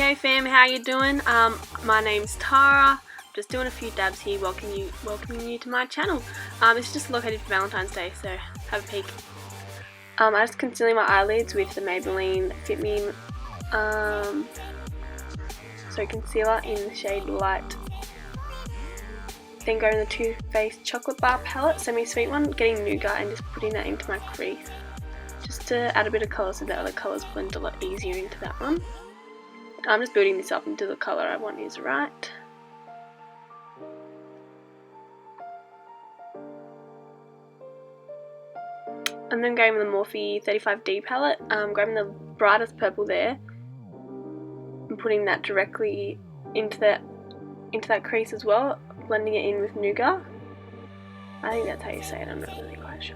Hey fam, how you doing? My name's Tara. Just doing a few dabs here, welcoming you to my channel. It's just located for Valentine's Day, so have a peek. I just concealing my eyelids with the Maybelline Fit Me concealer in the shade Light. Then going to the Too Faced Chocolate Bar palette, semi-sweet one, getting Nougat and just putting that into my crease. Just to add a bit of colour so that other colours blend a lot easier into that one. I'm just building this up until the colour I want is right. And then going with the Morphe 35D palette, grabbing the brightest purple there and putting that directly into that crease as well, blending it in with Nougat. I think that's how you say it, I'm not really quite sure.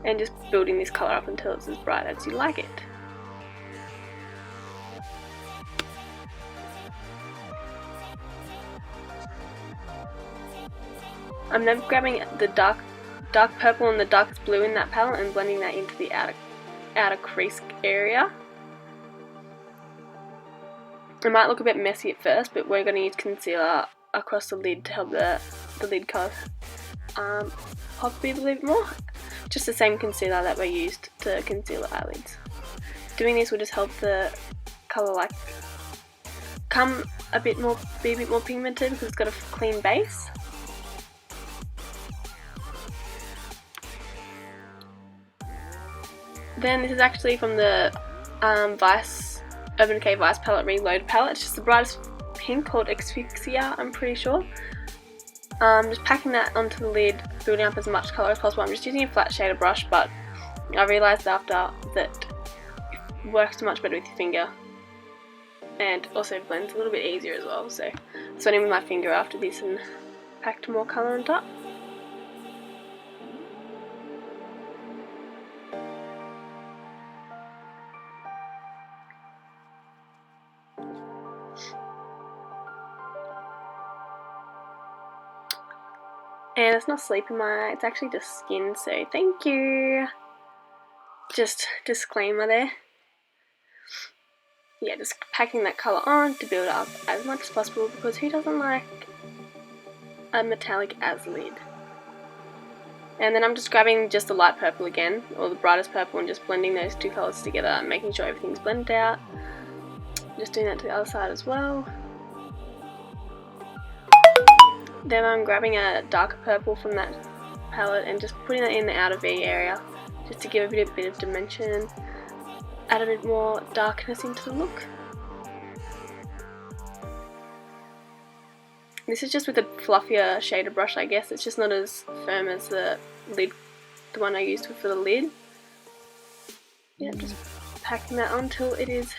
And just building this colour up until it's as bright as you like it. I'm then grabbing the dark purple and the darkest blue in that palette and blending that into the outer crease area. It might look a bit messy at first, but we're going to use concealer across the lid to help the lid colour pop a little bit more. Just the same concealer that we used to conceal the eyelids. Doing this will just help the colour be a bit more pigmented because it's got a clean base. Then this is actually from the Urban Decay Vice palette Reload palette. It's just the brightest pink called Asphyxia, I'm pretty sure. Just packing that onto the lid, building up as much colour as possible. I'm just using a flat shader brush, but I realised after that it works much better with your finger and also blends a little bit easier as well. So I went in with my finger after this and packed more colour on top. And it's not sleep in my eye, it's actually just skin, so thank you. Just disclaimer there. Yeah, just packing that colour on to build up as much as possible because who doesn't like a metallic as lid? And then I'm just grabbing just the light purple again, or the brightest purple, and just blending those two colours together and making sure everything's blended out. Just doing that to the other side as well. Then I'm grabbing a darker purple from that palette and just putting it in the outer V area just to give a bit of dimension, add a bit more darkness into the look. This is just with a fluffier shader brush, I guess. It's just not as firm as the one I used for the lid. Yeah, just packing that on till it is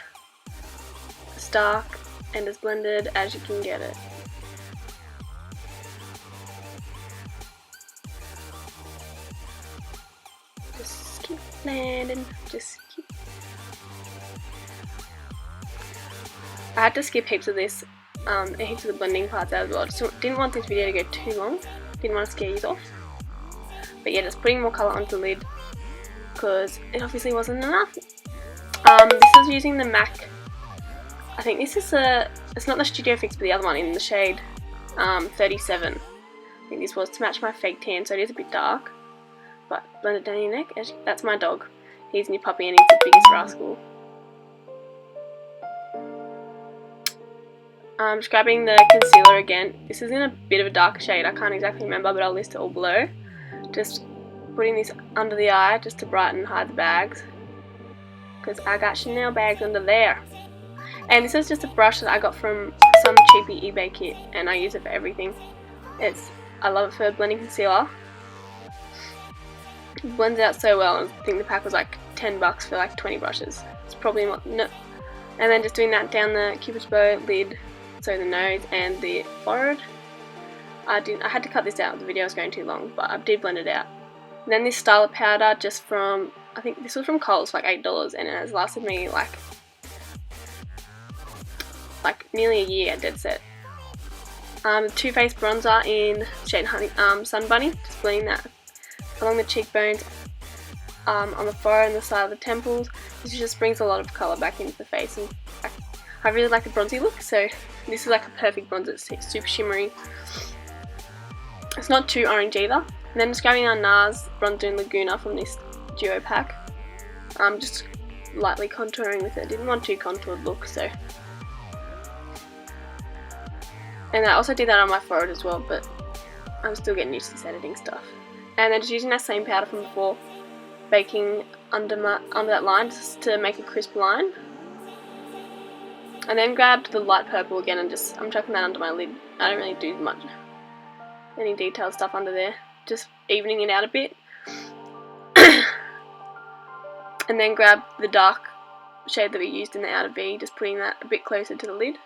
as dark and as blended as you can get it. Keep blending, I had to skip heaps of this, heaps of the blending parts out as well. Just didn't want this video to go too long, didn't want to scare you off. But yeah, just putting more colour onto the lid because it obviously wasn't enough. This is using the MAC, I think this is it's not the Studio Fix but the other one in the shade 37. I think this was to match my fake tan, so it is a bit dark. But blend it down your neck. That's my dog. He's a new puppy and he's the biggest rascal. I'm just grabbing the concealer again. This is in a bit of a darker shade. I can't exactly remember, but I'll list it all below. Just putting this under the eye just to brighten and hide the bags. Because I got Chanel bags under there. And this is just a brush that I got from some cheapy eBay kit and I use it for everything. I love it for blending concealer. It blends out so well, and I think the pack was like $10 for like 20 brushes. It's probably not, no. And then just doing that down the cupid's bow, lid, so the nose and the forehead. I had to cut this out, the video was going too long, but I did blend it out. And then this Starlet powder, just from, I think this was from Kohl's for like $8, and it has lasted me like nearly a year, dead set. The Too Faced bronzer in shade Honey, Sun Bunny, just blending that along the cheekbones on the forehead and the side of the temples. This just brings a lot of colour back into the face, and I really like the bronzy look, so this is like a perfect bronzer. It's super shimmery. It's not too orange either. And then just grabbing our NARZ bronzer in Laguna from this duo pack. Just lightly contouring with it. Didn't want too contoured look, so. And I also did that on my forehead as well, but I'm still getting used to this editing stuff. And then just using that same powder from before, baking under that line just to make a crisp line. And then grabbed the light purple again and I'm chucking that under my lid. I don't really do much, any detailed stuff under there. Just evening it out a bit. And then grab the dark shade that we used in the outer V, just putting that a bit closer to the lid.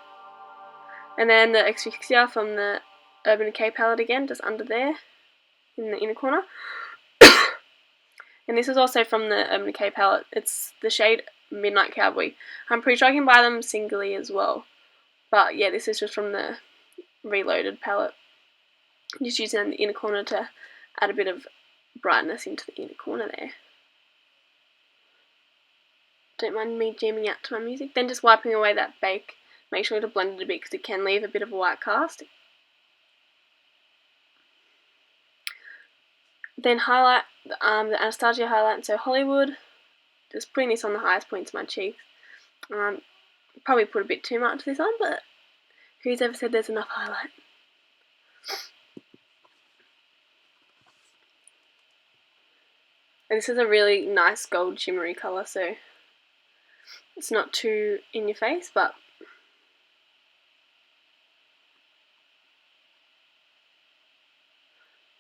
And then the Asphyxia from the Urban Decay palette again, just under there, in the inner corner. And this is also from the Urban Decay palette. It's the shade Midnight Cowboy. I'm pretty sure I can buy them singly as well. But yeah, this is just from the Reloaded palette. Just using it in the inner corner to add a bit of brightness into the inner corner there. Don't mind me jamming out to my music. Then just wiping away that bake. Make sure to blend it a bit because it can leave a bit of a white cast. Then highlight the Anastasia highlight So Hollywood. Just putting this on the highest points of my cheeks. Probably put a bit too much this on, but who's ever said there's enough highlight? And this is a really nice gold shimmery colour, so it's not too in your face, but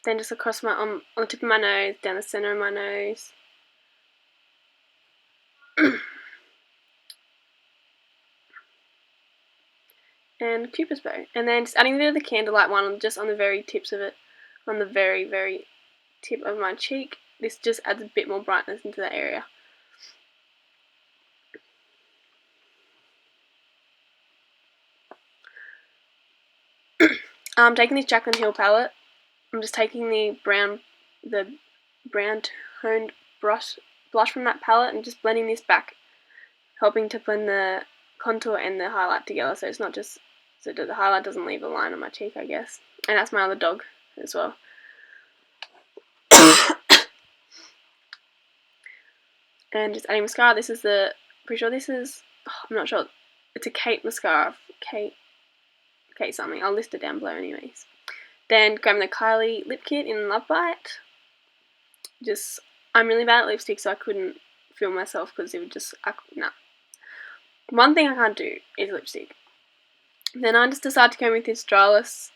then just across my on the tip of my nose, down the centre of my nose. And Cupid's bow. And then just adding a bit of the candlelight one just on the very tips of it, on the very, very tip of my cheek. This just adds a bit more brightness into that area. I'm taking this Jaclyn Hill palette. I'm just taking the brown toned blush from that palette and just blending this back, helping to blend the contour and the highlight together, so it's not just, so the highlight doesn't leave a line on my cheek, I guess. And that's my other dog as well. And just adding mascara. This is the, pretty sure this is, I'm not sure, it's a Kate mascara. Kate something. I'll list it down below anyways. Then grabbing the Kylie Lipkit in Love Bite. Just, I'm really bad at lipstick, so I couldn't film myself because it would just, nah. One thing I can't do is lipstick. Then I just decided to go with this Starlet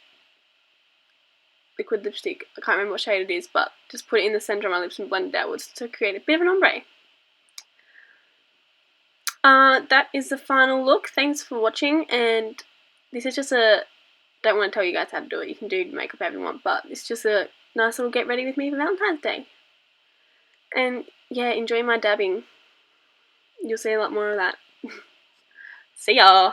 liquid lipstick. I can't remember what shade it is, but just put it in the centre of my lips and blend it outwards to create a bit of an ombre. That is the final look. Thanks for watching, and this is just a, don't want to tell you guys how to do it. You can do makeup however you want, but it's just a nice little get ready with me for Valentine's Day. And yeah, enjoy my dabbing. You'll see a lot more of that. See ya!